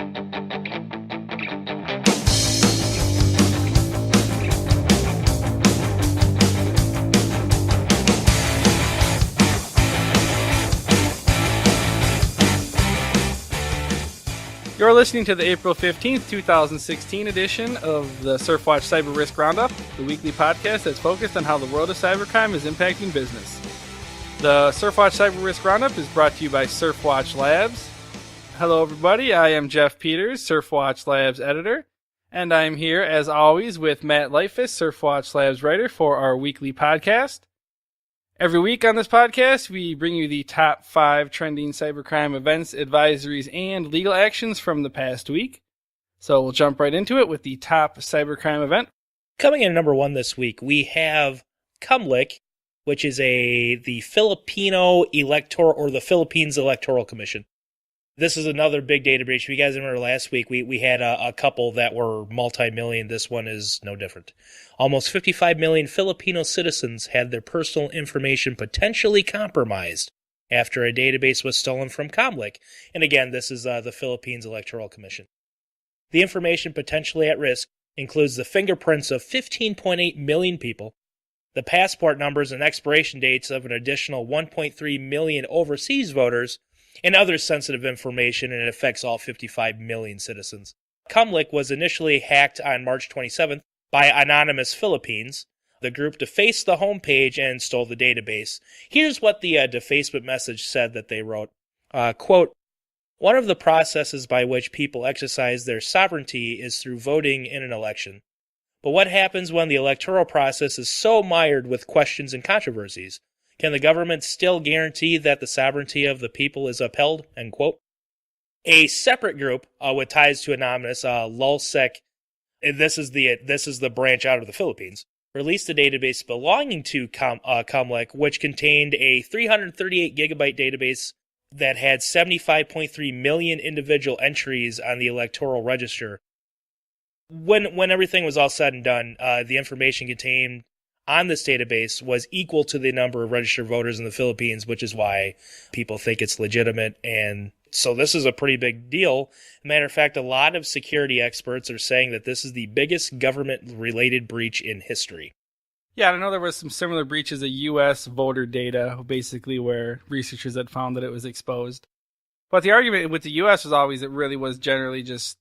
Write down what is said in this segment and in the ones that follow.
You're listening to the April 15th, 2016 edition of the Surfwatch Cyber Risk Roundup, the weekly podcast that's focused on how the world of cybercrime is impacting business. The Surfwatch Cyber Risk Roundup is brought to you by Surfwatch Labs. Hello, everybody. I am Jeff Peters, Surfwatch Labs editor, and I'm here, as always, with Matt Lightfus, Surfwatch Labs writer, for our weekly podcast. Every week on this podcast, we bring you the top 5 trending cybercrime events, advisories, and legal actions from the past week. So we'll jump right into it with the top cybercrime event. Coming in at number 1 this week, we have CUMLIC, which is the Filipino Electoral, or the Philippines Electoral Commission. This is another big data breach. If you guys remember last week, we had a couple that were multi-million. This one is no different. Almost 55 million Filipino citizens had their personal information potentially compromised after a database was stolen from CUMLIC. And again, this is the Philippines Electoral Commission. The information potentially at risk includes the fingerprints of 15.8 million people, the passport numbers and expiration dates of an additional 1.3 million overseas voters, and other sensitive information, and it affects all 55 million citizens. CUMLIC was initially hacked on March 27th by Anonymous Philippines. The group defaced the homepage and stole the database. Here's what the defacement message said that they wrote. Quote, "One of the processes by which people exercise their sovereignty is through voting in an election. But what happens when the electoral process is so mired with questions and controversies? Can the government still guarantee that the sovereignty of the people is upheld?" End quote. A separate group with ties to Anonymous, LulzSec, this is the branch out of the Philippines, released a database belonging to CUMLIC, which contained a 338 gigabyte database that had 75.3 million individual entries on the electoral register. When everything was all said and done, the information contained on this database was equal to the number of registered voters in the Philippines, which is why people think it's legitimate. And so this is a pretty big deal. Matter of fact, a lot of security experts are saying that this is the biggest government-related breach in history. Yeah, I know there was some similar breaches of U.S. voter data, basically where researchers had found that it was exposed. But the argument with the U.S. was always it really was generally just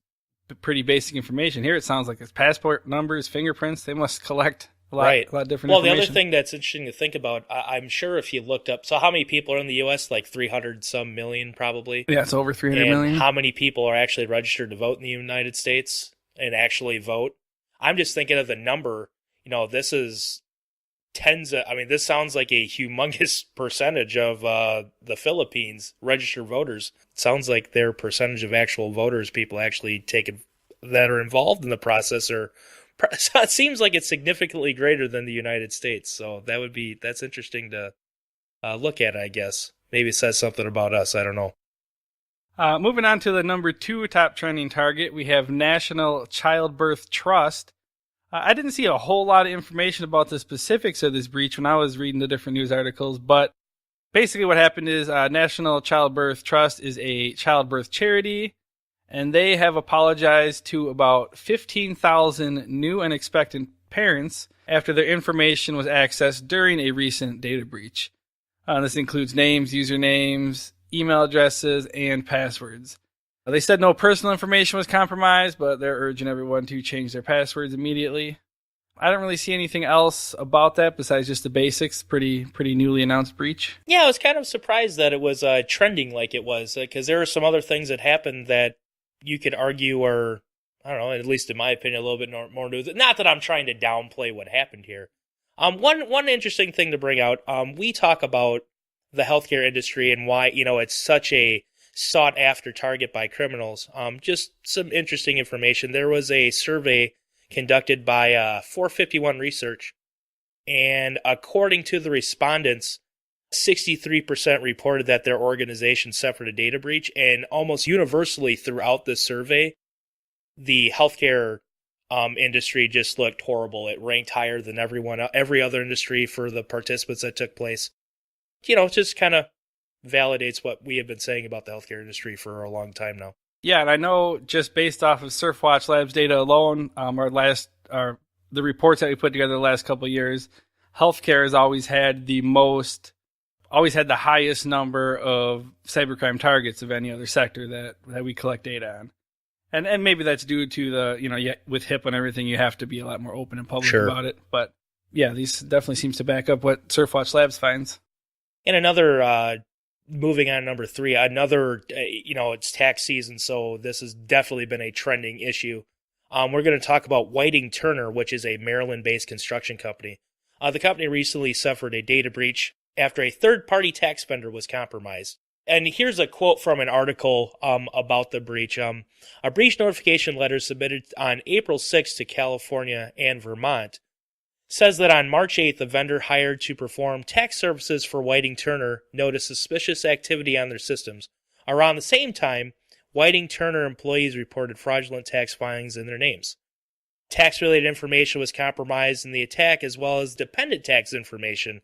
pretty basic information. Here it sounds like it's passport numbers, fingerprints. They must collect a lot different information. Well, the other thing that's interesting to think about, I'm sure if you looked up, so how many people are in the U.S.? Like 300 some million, probably. Yeah, it's over 300 million. How many people are actually registered to vote in the United States and actually vote? I'm just thinking of the number. This is this sounds like a humongous percentage of the Philippines registered voters. It sounds like their percentage of actual voters, people actually that are involved in the process, it seems like it's significantly greater than the United States. So that's interesting to look at, I guess. Maybe it says something about us. I don't know. Moving on to the number 2 top trending target, we have National Childbirth Trust. I didn't see a whole lot of information about the specifics of this breach when I was reading the different news articles, but basically what happened is National Childbirth Trust is a childbirth charity, and they have apologized to about 15,000 new and expectant parents after their information was accessed during a recent data breach. This includes names, usernames, email addresses, and passwords. They said no personal information was compromised, but they're urging everyone to change their passwords immediately. I don't really see anything else about that besides just the basics. Pretty newly announced breach. Yeah, I was kind of surprised that it was trending like it was, because there are some other things that happened that you could argue are, I don't know, at least in my opinion, a little bit more to it. Not that I'm trying to downplay what happened here. One interesting thing to bring out, we talk about the healthcare industry and why, it's such a sought-after target by criminals. Just some interesting information. There was a survey conducted by 451 Research, and according to the respondents, 63% reported that their organization suffered a data breach, and almost universally throughout this survey, the healthcare industry just looked horrible. It ranked higher than every other industry for the participants that took place. It just kind of validates what we have been saying about the healthcare industry for a long time now. Yeah, and I know just based off of Surfwatch Labs data alone, the reports that we put together the last couple of years, healthcare has always had the highest number of cybercrime targets of any other sector that we collect data on. And maybe that's due to with HIPAA and everything, you have to be a lot more open and public about it. But yeah, these definitely seems to back up what Surfwatch Labs finds. And another, moving on, number 3, it's tax season, so this has definitely been a trending issue. We're going to talk about Whiting Turner, which is a Maryland-based construction company. The company recently suffered a data breach after a third-party tax vendor was compromised. And here's a quote from an article about the breach. A breach notification letter submitted on April 6th to California and Vermont says that on March 8th, the vendor hired to perform tax services for Whiting Turner noticed suspicious activity on their systems. Around the same time, Whiting Turner employees reported fraudulent tax filings in their names. Tax-related information was compromised in the attack, as well as dependent tax information.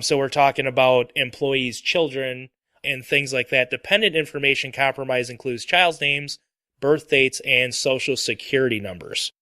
So we're talking about employees' children and things like that. Dependent information compromised includes child's names, birth dates, and social security numbers.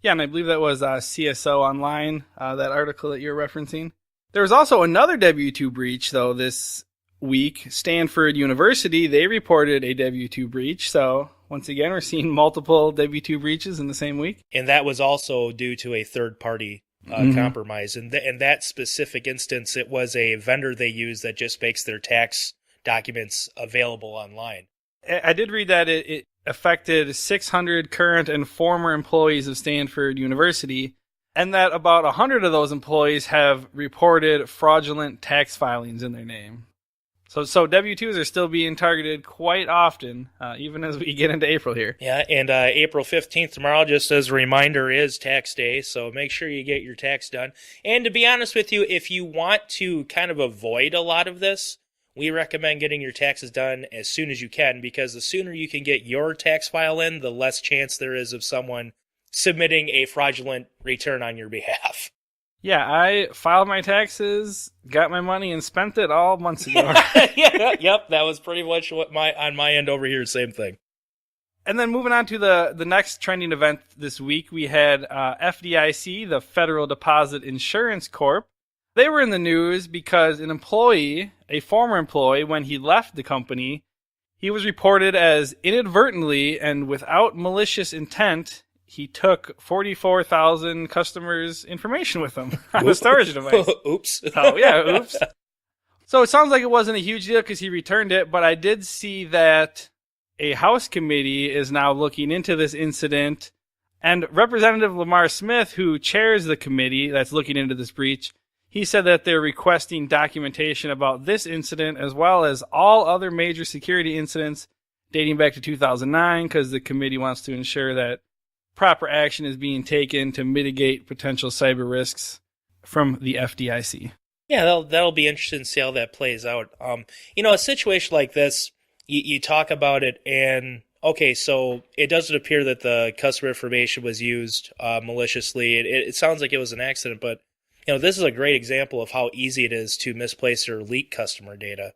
Yeah, and I believe that was CSO Online, that article that you're referencing. There was also another W-2 breach, though, this week. Stanford University, they reported a W-2 breach. So once again, we're seeing multiple W-2 breaches in the same week. And that was also due to a third-party compromise. And in that specific instance, it was a vendor they use that just makes their tax documents available online. I did read that it affected 600 current and former employees of Stanford University, and that about 100 of those employees have reported fraudulent tax filings in their name. So W-2s are still being targeted quite often, even as we get into April here. Yeah, and April 15th, tomorrow, just as a reminder, is tax day, so make sure you get your tax done. And to be honest with you, if you want to kind of avoid a lot of this, we recommend getting your taxes done as soon as you can, because the sooner you can get your tax file in, the less chance there is of someone submitting a fraudulent return on your behalf. Yeah, I filed my taxes, got my money, and spent it all months ago. Yep, that was pretty much what on my end over here, same thing. And then moving on to the next trending event this week, we had FDIC, the Federal Deposit Insurance Corp. They were in the news because an employee, a former employee, when he left the company, he was reported as inadvertently and without malicious intent, he took 44,000 customers' information with him on a storage device. Oops. Oh, yeah, oops. So it sounds like it wasn't a huge deal because he returned it, but I did see that a House committee is now looking into this incident, and Representative Lamar Smith, who chairs the committee that's looking into this breach, he said that they're requesting documentation about this incident as well as all other major security incidents dating back to 2009 because the committee wants to ensure that proper action is being taken to mitigate potential cyber risks from the FDIC. Yeah, that'll be interesting to see how that plays out. A situation like this, you talk about it, and okay, so it doesn't appear that the customer information was used maliciously. It sounds like it was an accident, but this is a great example of how easy it is to misplace or leak customer data.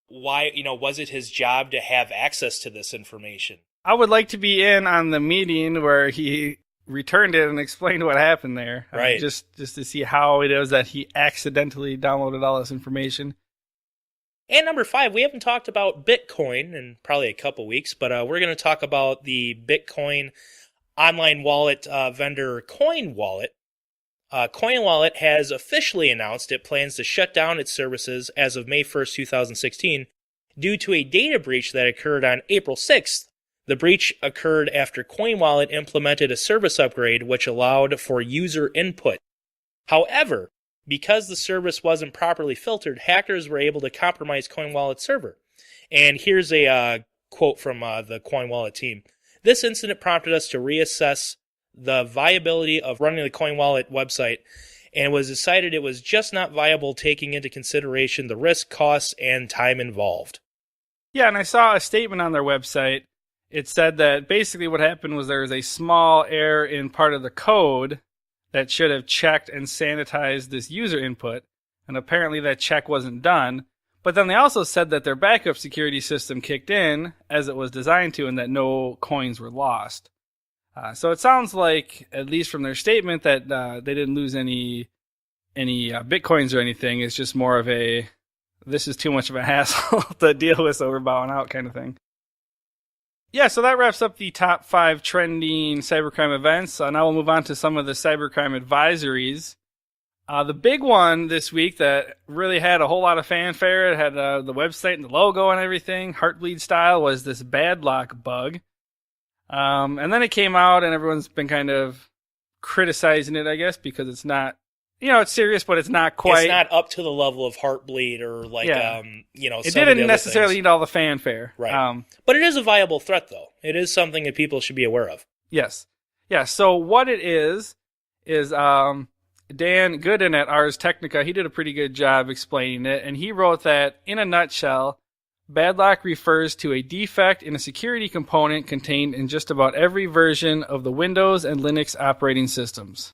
Why, was it his job to have access to this information? I would like to be in on the meeting where he returned it and explained what happened there. Right. Just to see how it is that he accidentally downloaded all this information. And number 5, we haven't talked about Bitcoin in probably a couple weeks, but we're going to talk about the Bitcoin online wallet vendor CoinWallet. CoinWallet has officially announced it plans to shut down its services as of May 1st, 2016, due to a data breach that occurred on April 6th. The breach occurred after CoinWallet implemented a service upgrade which allowed for user input. However, because the service wasn't properly filtered, hackers were able to compromise CoinWallet's server. And here's a quote from the CoinWallet team. This incident prompted us to reassess the viability of running the CoinWallet website, and it was decided it was just not viable taking into consideration the risk, costs, and time involved. Yeah, and I saw a statement on their website. It said that basically what happened was there was a small error in part of the code that should have checked and sanitized this user input, and apparently that check wasn't done. But then they also said that their backup security system kicked in as it was designed to and that no coins were lost. So it sounds like, at least from their statement, that they didn't lose any Bitcoins or anything. It's just more of a, this is too much of a hassle to deal with, so we're bowing out kind of thing. Yeah, so that wraps up the top 5 trending cybercrime events. Now we'll move on to some of the cybercrime advisories. The big one this week that really had a whole lot of fanfare, it had the website and the logo and everything, Heartbleed style, was this Badlock Bug. And then it came out and everyone's been kind of criticizing it, I guess, because it's not, it's serious, but it's not quite. It's not up to the level of Heartbleed or it didn't necessarily need all the fanfare. Right. But it is a viable threat, though. It is something that people should be aware of. Yes. Yeah. So what it is Dan Gooden at Ars Technica, he did a pretty good job explaining it, and he wrote that, in a nutshell, Badlock refers to a defect in a security component contained in just about every version of the Windows and Linux operating systems.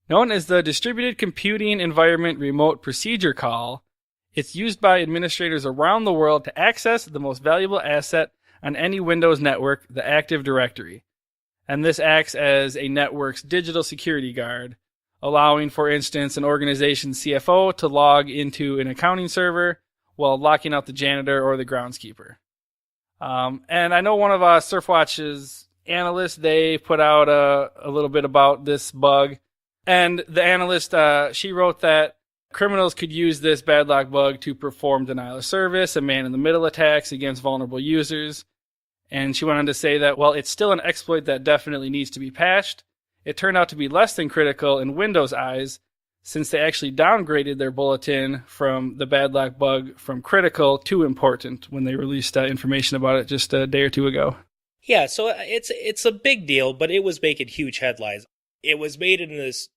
Known as the Distributed Computing Environment Remote Procedure Call, it's used by administrators around the world to access the most valuable asset on any Windows network, the Active Directory. And this acts as a network's digital security guard, allowing, for instance, an organization's CFO to log into an accounting server while locking out the janitor or the groundskeeper. And I know one of Surfwatch's analysts, they put out a little bit about this bug. And the analyst, she wrote that criminals could use this Badlock Bug to perform denial of service and man-in-the-middle attacks against vulnerable users. And she went on to say that, while it's still an exploit that definitely needs to be patched, it turned out to be less than critical in Windows' eyes, since they actually downgraded their bulletin from the Badlock Bug from critical to important when they released information about it just a day or two ago. Yeah, so it's a big deal, but it was making huge headlines. It was made in this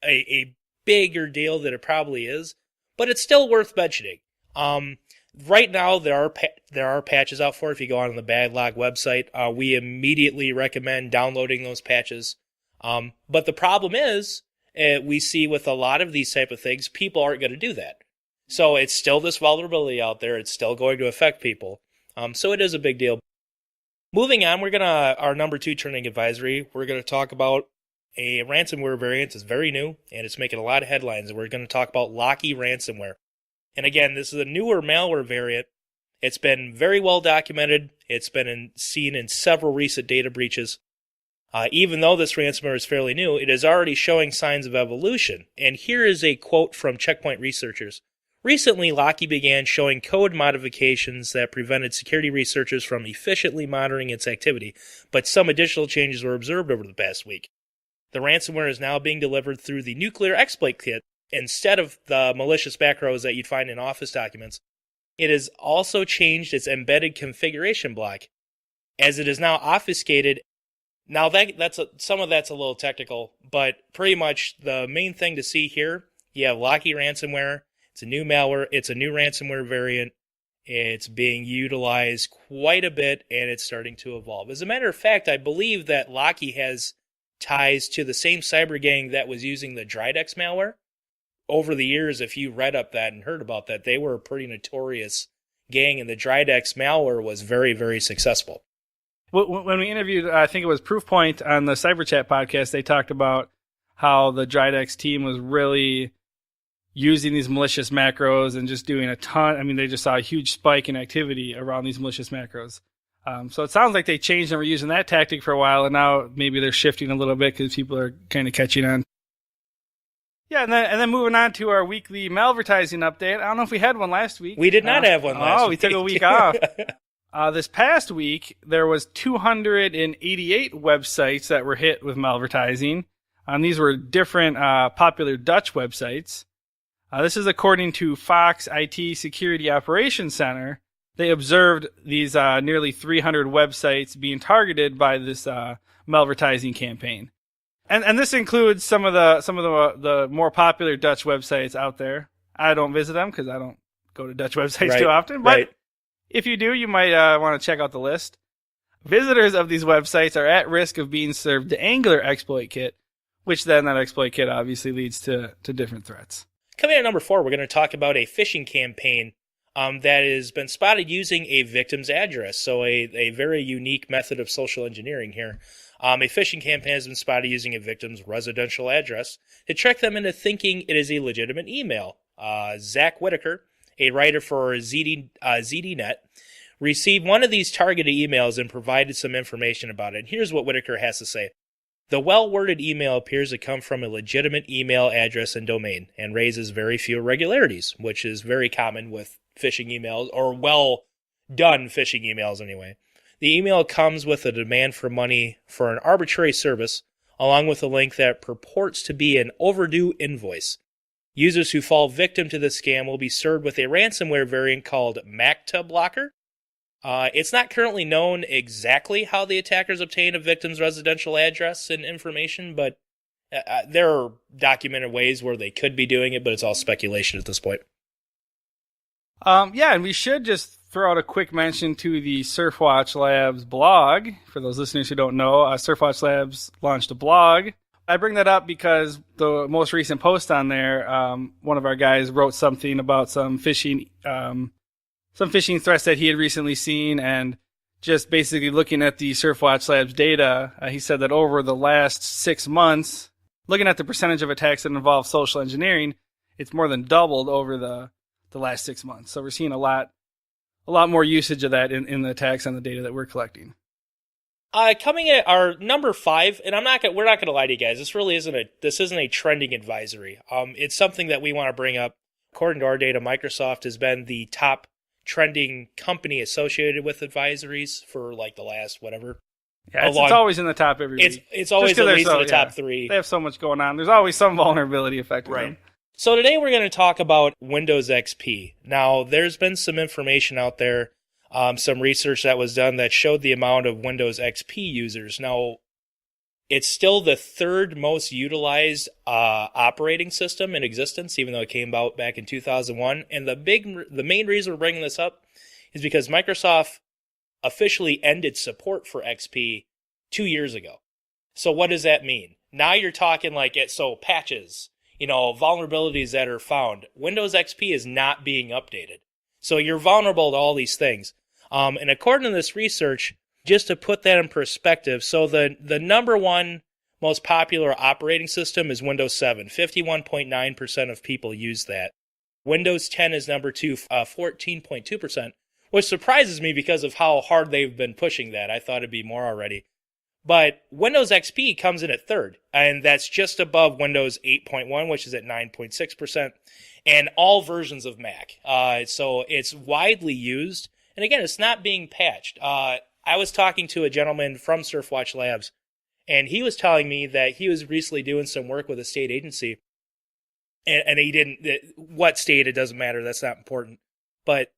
a bigger deal than it probably is, but it's still worth mentioning. Right now, there are patches out for it. If you go on the Badlock website, we immediately recommend downloading those patches. But the problem is, we see with a lot of these type of things, people aren't going to do that. So it's still this vulnerability out there. It's still going to affect people. So it is a big deal. Moving on, our number 2 trending advisory, we're going to talk about a ransomware variant. It's very new, and it's making a lot of headlines. We're going to talk about Locky ransomware. And again, this is a newer malware variant. It's been very well documented. It's been seen in several recent data breaches. Even though this ransomware is fairly new, it is already showing signs of evolution. And here is a quote from Checkpoint researchers. Recently, Locky began showing code modifications that prevented security researchers from efficiently monitoring its activity, but some additional changes were observed over the past week. The ransomware is now being delivered through the nuclear exploit kit instead of the malicious macros that you'd find in Office documents. It has also changed its embedded configuration block, as it is now obfuscated. Now, some of that's a little technical, but pretty much the main thing to see here, you have Locky ransomware. It's a new malware. It's a new ransomware variant. It's being utilized quite a bit, and it's starting to evolve. As a matter of fact, I believe that Locky has ties to the same cyber gang that was using the Dridex malware. Over the years, if you read up that and heard about that, they were a pretty notorious gang, and the Dridex malware was very, very successful. When we interviewed, I think it was Proofpoint on the Cyber Chat podcast, they talked about how the Dridex team was really using these malicious macros and just doing a ton. I mean, they just saw a huge spike in activity around these malicious macros. So it sounds like they changed and were using that tactic for a while, and now maybe they're shifting a little bit because people are kind of catching on. Yeah, and then moving on to our weekly Malvertising update. I don't know if we had one last week. We did not have one last week. Oh, we took a week off. This past week, there was 288 websites that were hit with Malvertising. These were different popular Dutch websites. This is according to Fox IT Security Operations Center. They observed these nearly 300 websites being targeted by this Malvertising campaign. And this includes some of the more popular Dutch websites out there. I don't visit them because I don't go to Dutch websites too often. But if you do, you might want to check out the list. Visitors of these websites are at risk of being served the Angler exploit kit, which then that exploit kit obviously leads to different threats. Coming in at number 4, we're going to talk about a phishing campaign that has been spotted using a victim's address. So a very unique method of social engineering here. A phishing campaign has been spotted using a victim's residential address to trick them into thinking it is a legitimate email. Zach Whitaker, a writer for ZDNet, received one of these targeted emails and provided some information about it. And here's what Whitaker has to say. The well-worded email appears to come from a legitimate email address and domain and raises very few irregularities, which is very common with phishing emails, or well-done phishing emails anyway. The email comes with a demand for money for an arbitrary service, along with a link that purports to be an overdue invoice. Users who fall victim to the scam will be served with a ransomware variant called MACTA Blocker. It's not currently known exactly how the attackers obtain a victim's residential address and information, but there are documented ways where they could be doing it, but it's all speculation at this point. And we should just throw out a quick mention to the Surfwatch Labs blog. For those listeners who don't know, Surfwatch Labs launched a blog. I bring that up because the most recent post on there, one of our guys wrote something about some phishing threats that he had recently seen, and just basically looking at the Surfwatch Labs data, he said that over the last 6 months, looking at the percentage of attacks that involve social engineering, it's more than doubled over the last 6 months. So we're seeing a lot more usage of that in the attacks on the data that we're collecting. Coming at our number 5, and we're not gonna lie to you guys. This isn't a trending advisory. It's something that we want to bring up. According to our data, Microsoft has been the top trending company associated with advisories for like the last whatever. Yeah, it's always in the top every week. It's always at least in the top 3. They have so much going on. There's always some vulnerability affecting them. So today we're going to talk about Windows XP. Now, there's been some information out there, some research that was done that showed the amount of Windows XP users. Now, it's still the third most utilized operating system in existence, even though it came out back in 2001. And the main reason we're bringing this up is because Microsoft officially ended support for XP 2 years ago. So what does that mean? Now you're talking patches, vulnerabilities that are found. Windows XP is not being updated. So you're vulnerable to all these things. And according to this research, just to put that in perspective, so the number one most popular operating system is Windows 7. 51.9% of people use that. Windows 10 is number 2, 14.2%, which surprises me because of how hard they've been pushing that. I thought it'd be more already. But Windows XP comes in at third, and that's just above Windows 8.1, which is at 9.6%, and all versions of Mac. So it's widely used, and again, it's not being patched. I was talking to a gentleman from Surfwatch Labs, and he was telling me that he was recently doing some work with a state agency, and he didn't, what state, it doesn't matter, that's not important, but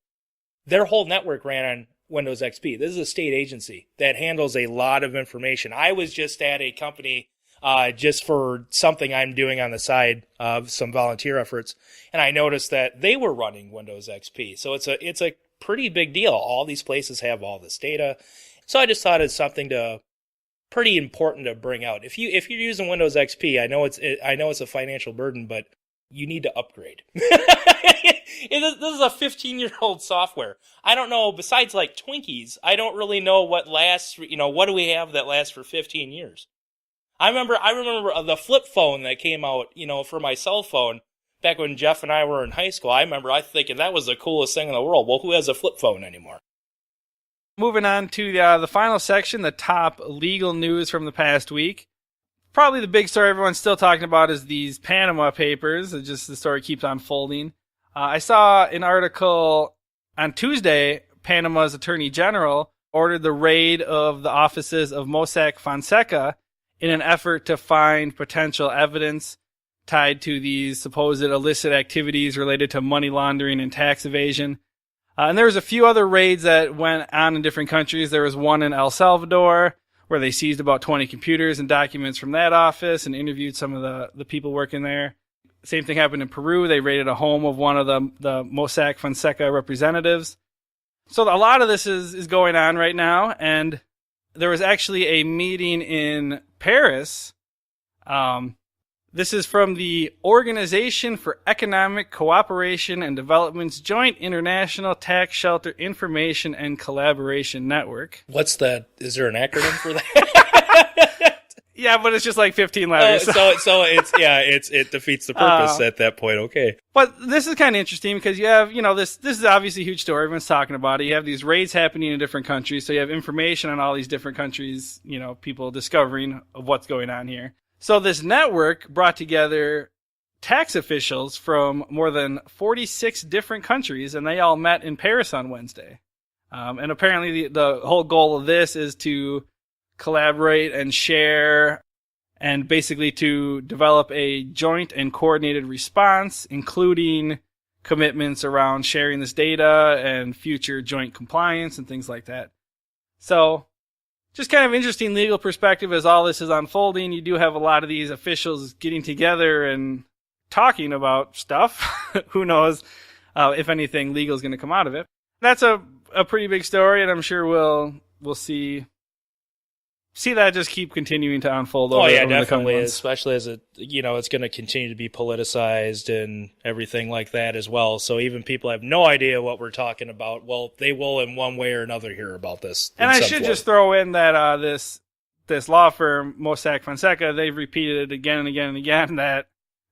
their whole network ran on Windows XP. This is a state agency that handles a lot of information. I was just at a company just for something I'm doing on the side of some volunteer efforts, and I noticed that they were running Windows XP. So it's a pretty big deal. All these places have all this data. So I just thought it's something pretty important to bring out. If you're using Windows XP, I know it's a financial burden, but you need to upgrade. This is a 15-year-old software. I don't know, besides like Twinkies, I don't really know what lasts, what do we have that lasts for 15 years? I remember the flip phone that came out, for my cell phone back when Jeff and I were in high school. I remember thinking that was the coolest thing in the world. Well, who has a flip phone anymore? Moving on to the final section, the top legal news from the past week. Probably the big story everyone's still talking about is these Panama Papers. The story keeps unfolding. I saw an article on Tuesday. Panama's Attorney General ordered the raid of the offices of Mossack Fonseca in an effort to find potential evidence tied to these supposed illicit activities related to money laundering and tax evasion. And there was a few other raids that went on in different countries. There was one in El Salvador where they seized about 20 computers and documents from that office and interviewed some of the people working there. Same thing happened in Peru. They raided a home of one of the Mossack Fonseca representatives. So a lot of this is going on right now, and there was actually a meeting in Paris This is from the Organization for Economic Cooperation and Development's Joint International Tax Shelter Information and Collaboration Network. What's that? Is there an acronym for that? Yeah, but it's just like 15 letters. It defeats the purpose at that point. Okay. But this is kind of interesting because you have, this is obviously a huge story. Everyone's talking about it. You have these raids happening in different countries. So you have information on all these different countries, people discovering of what's going on here. So this network brought together tax officials from more than 46 different countries, and they all met in Paris on Wednesday. And apparently the whole goal of this is to collaborate and share and basically to develop a joint and coordinated response, including commitments around sharing this data and future joint compliance and things like that. So just kind of interesting legal perspective as all this is unfolding. You do have a lot of these officials getting together and talking about stuff. Who knows if anything legal is going to come out of it. That's a pretty big story, and I'm sure we'll see that just keep continuing to unfold over definitely, the coming months. Especially as it's going to continue to be politicized and everything like that as well. So even people have no idea what we're talking about. Well, they will in one way or another hear about this. And I should just throw in that this law firm, Mossack Fonseca, they've repeated it again and again and again that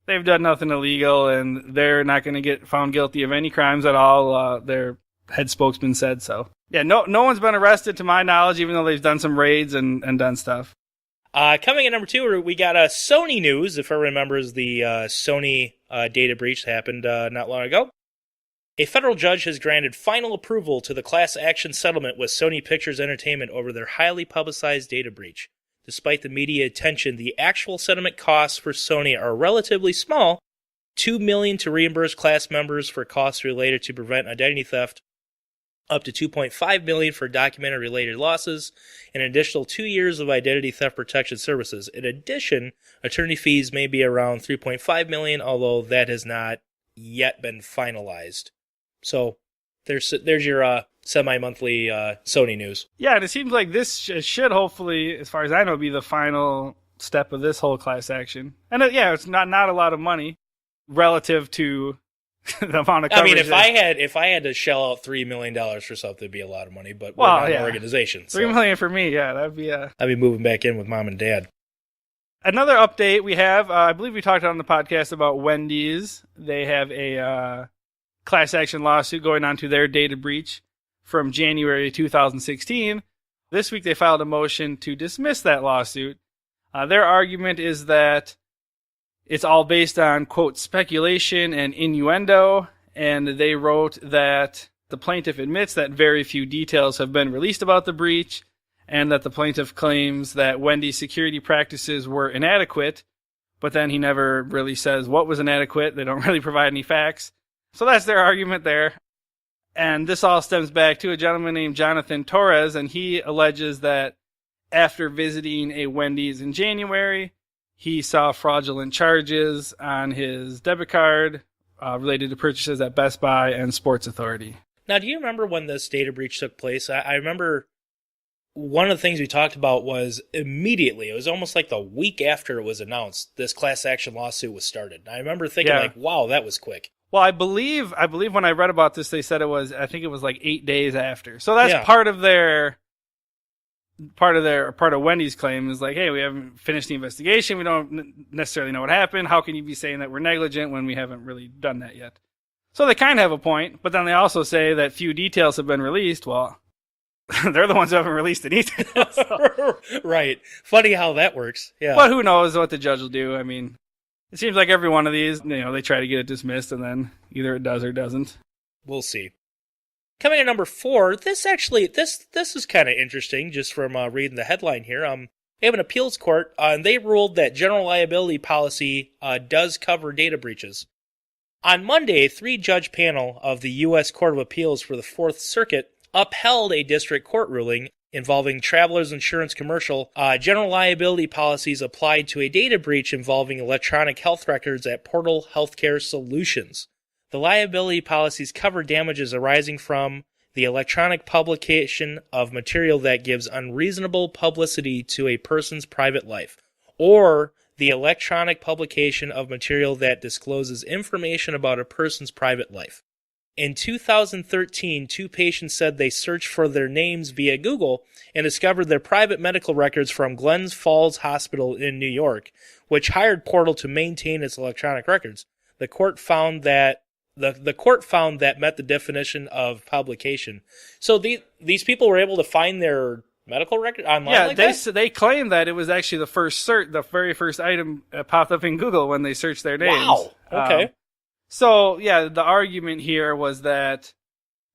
they've done nothing illegal and they're not going to get found guilty of any crimes at all. Their head spokesman said so. Yeah, no one's been arrested to my knowledge, even though they've done some raids and done stuff. Coming at number 2, we got Sony news. If everyone remembers the Sony data breach that happened not long ago. A federal judge has granted final approval to the class action settlement with Sony Pictures Entertainment over their highly publicized data breach. Despite the media attention, the actual settlement costs for Sony are relatively small. $2 million to reimburse class members for costs related to prevent identity theft, up to $2.5 million for documented related losses, and an additional 2 years of identity theft protection services. In addition, attorney fees may be around $3.5 million, although that has not yet been finalized. So there's your semi-monthly Sony news. Yeah, and it seems like this should hopefully, as far as I know, be the final step of this whole class action. And it's not a lot of money relative to the amount of coverage. I mean, if I had to shell out $3 million for something, it'd be a lot of money. But we're not an organization. So $3 million for me, that'd be I'd be moving back in with mom and dad. Another update we have, I believe we talked on the podcast about Wendys. They have a class action lawsuit going on to their data breach from January 2016. This week they filed a motion to dismiss that lawsuit. Their argument is that it's all based on, quote, speculation and innuendo, and they wrote that the plaintiff admits that very few details have been released about the breach, and that the plaintiff claims that Wendys' security practices were inadequate, but then he never really says what was inadequate. They don't really provide any facts. So that's their argument there. And this all stems back to a gentleman named Jonathan Torres, and he alleges that after visiting a Wendys in January, he saw fraudulent charges on his debit card related to purchases at Best Buy and Sports Authority. Now, do you remember when this data breach took place? I remember one of the things we talked about was immediately, it was almost like the week after it was announced, this class action lawsuit was started. I remember thinking wow, that was quick. Well, I believe when I read about this, they said it was like 8 days after. So that's part of Wendys' claim is like, hey, we haven't finished the investigation. We don't necessarily know what happened. How can you be saying that we're negligent when we haven't really done that yet? So they kind of have a point, but then they also say that few details have been released. Well, they're the ones who haven't released the details. So. Right. Funny how that works. Yeah. But who knows what the judge will do. I mean, it seems like every one of these, they try to get it dismissed and then either it does or doesn't. We'll see. Coming at number 4, this is kind of interesting just from reading the headline here. They have an appeals court, and they ruled that general liability policy does cover data breaches. On Monday, a 3-judge panel of the U.S. Court of Appeals for the Fourth Circuit upheld a district court ruling involving Travelers Insurance Commercial general liability policies applied to a data breach involving electronic health records at Portal Healthcare Solutions. The liability policies cover damages arising from the electronic publication of material that gives unreasonable publicity to a person's private life, or the electronic publication of material that discloses information about a person's private life. In 2013, 2 patients said they searched for their names via Google and discovered their private medical records from Glens Falls Hospital in New York, which hired Portal to maintain its electronic records. The court found that met the definition of publication. So these people were able to find their medical record online. Yeah, like that? They claim that it was actually the very first item popped up in Google when they searched their names. Wow. Okay. So yeah, the argument here was that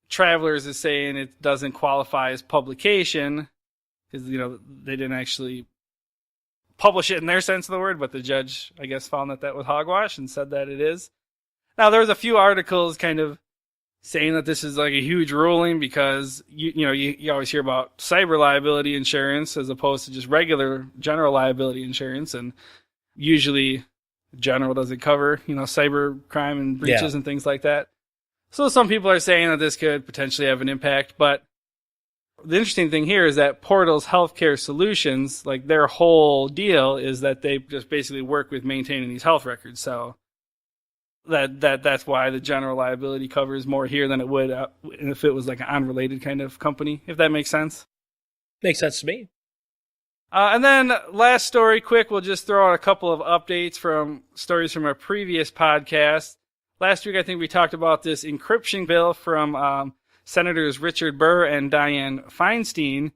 Travelers is saying it doesn't qualify as publication because they didn't actually publish it in their sense of the word, but the judge, I guess, found that was hogwash and said that it is. Now, there's a few articles kind of saying that this is like a huge ruling because you always hear about cyber liability insurance as opposed to just regular general liability insurance, and usually general doesn't cover cyber crime and breaches and things like that. So some people are saying that this could potentially have an impact, but the interesting thing here is that Portal's healthcare solutions, like their whole deal is that they just basically work with maintaining these health records. So that's why the general liability covers more here than it would if it was like an unrelated kind of company, if that makes sense. Makes sense to me. And then last story, quick, we'll just throw out a couple of updates from stories from our previous podcast. Last week, I think we talked about this encryption bill from Senators Richard Burr and Dianne Feinstein,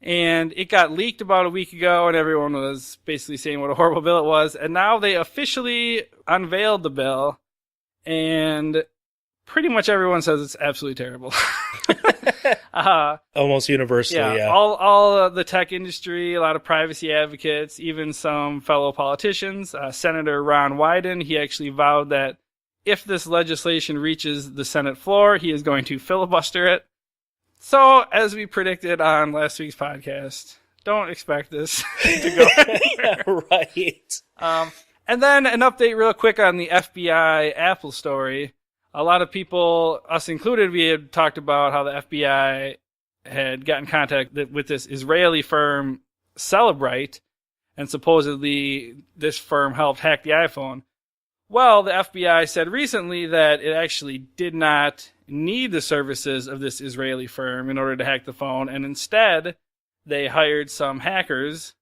and it got leaked about a week ago, and everyone was basically saying what a horrible bill it was, and now they officially unveiled the bill, and pretty much everyone says it's absolutely terrible. Almost universally, yeah. All the tech industry, a lot of privacy advocates, even some fellow politicians. Senator Ron Wyden, he actually vowed that if this legislation reaches the Senate floor, he is going to filibuster it. So, as we predicted on last week's podcast, don't expect this to go anywhere. Yeah, right. And then an update real quick on the FBI Apple story. A lot of people, us included, we had talked about how the FBI had gotten in contact with this Israeli firm, Celebrite, and supposedly this firm helped hack the iPhone. Well, the FBI said recently that it actually did not need the services of this Israeli firm in order to hack the phone, and instead they hired some hackers,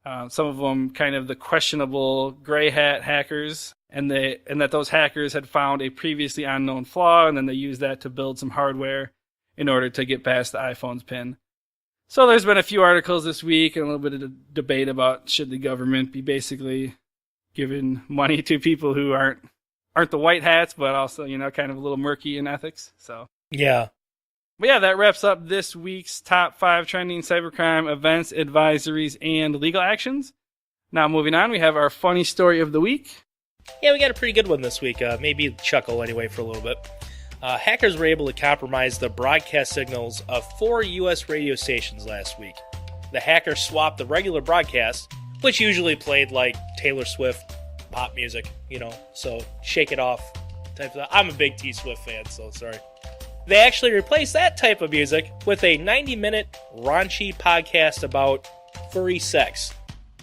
some of them kind of the questionable gray hat hackers, and that those hackers had found a previously unknown flaw, and then they used that to build some hardware in order to get past the iPhone's PIN. So there's been a few articles this week and a little bit of debate about should the government be basically giving money to people who aren't the white hats, but also, kind of a little murky in ethics. So yeah. But yeah, that wraps up this week's top 5 trending cybercrime events, advisories, and legal actions. Now moving on, we have our funny story of the week. Yeah, we got a pretty good one this week. Maybe chuckle anyway for a little bit. Hackers were able to compromise the broadcast signals of 4 U.S. radio stations last week. The hackers swapped the regular broadcast, which usually played like Taylor Swift pop music, so shake it off type of. I'm a big T Swift fan, so sorry. They actually replaced that type of music with a 90-minute raunchy podcast about furry sex.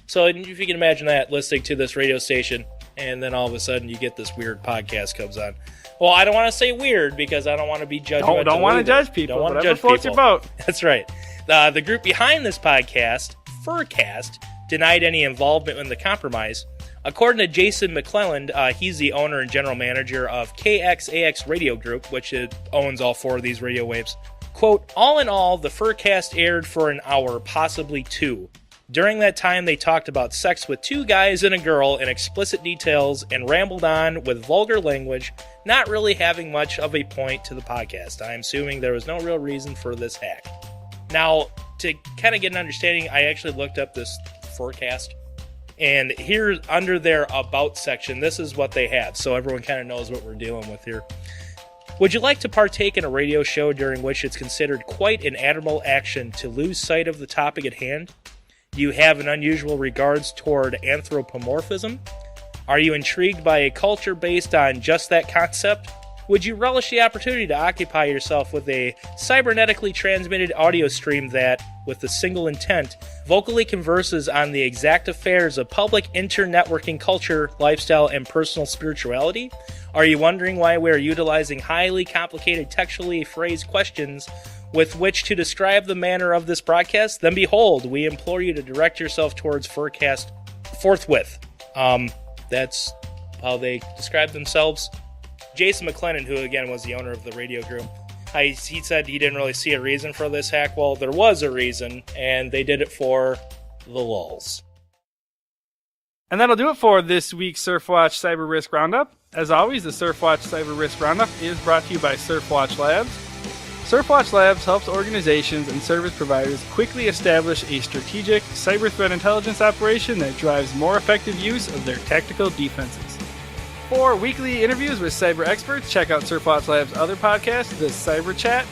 So if you can imagine that, listening to this radio station, and then all of a sudden you get this weird podcast comes on. Well, I don't want to say weird because I don't want to be judgmental. Don't want to judge people. Don't want to judge floats people. Your boat. That's right. The group behind this podcast, Furcast, denied any involvement in the compromise. According to Jason McClelland, he's the owner and general manager of KXAX Radio Group, which owns all 4 of these radio waves. Quote, all in all, the Furcast aired for an hour, possibly 2. During that time, they talked about sex with 2 guys and a girl in explicit details and rambled on with vulgar language, not really having much of a point to the podcast. I'm assuming there was no real reason for this hack. Now, to kind of get an understanding, I actually looked up this Furcast. And here, under their About section, this is what they have, so everyone kind of knows what we're dealing with here. Would you like to partake in a radio show during which it's considered quite an admirable action to lose sight of the topic at hand? Do you have an unusual regards toward anthropomorphism? Are you intrigued by a culture based on just that concept? Would you relish the opportunity to occupy yourself with a cybernetically transmitted audio stream that, with a single intent, vocally converses on the exact affairs of public internetworking culture, lifestyle, and personal spirituality? Are you wondering why we are utilizing highly complicated textually phrased questions with which to describe the manner of this broadcast? Then behold, we implore you to direct yourself towards Furcast forthwith. That's how they describe themselves. Jason McLennan, who again was the owner of the radio group, he said he didn't really see a reason for this hack. Well, there was a reason, and they did it for the lulz. And that'll do it for this week's Surfwatch Cyber Risk Roundup. As always, the Surfwatch Cyber Risk Roundup is brought to you by Surfwatch Labs. Surfwatch Labs helps organizations and service providers quickly establish a strategic cyber threat intelligence operation that drives more effective use of their tactical defenses. For weekly interviews with cyber experts, check out Surfwatch Labs' other podcast, The Cyber Chat.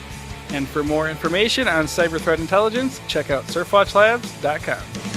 And for more information on cyber threat intelligence, check out surfwatchlabs.com.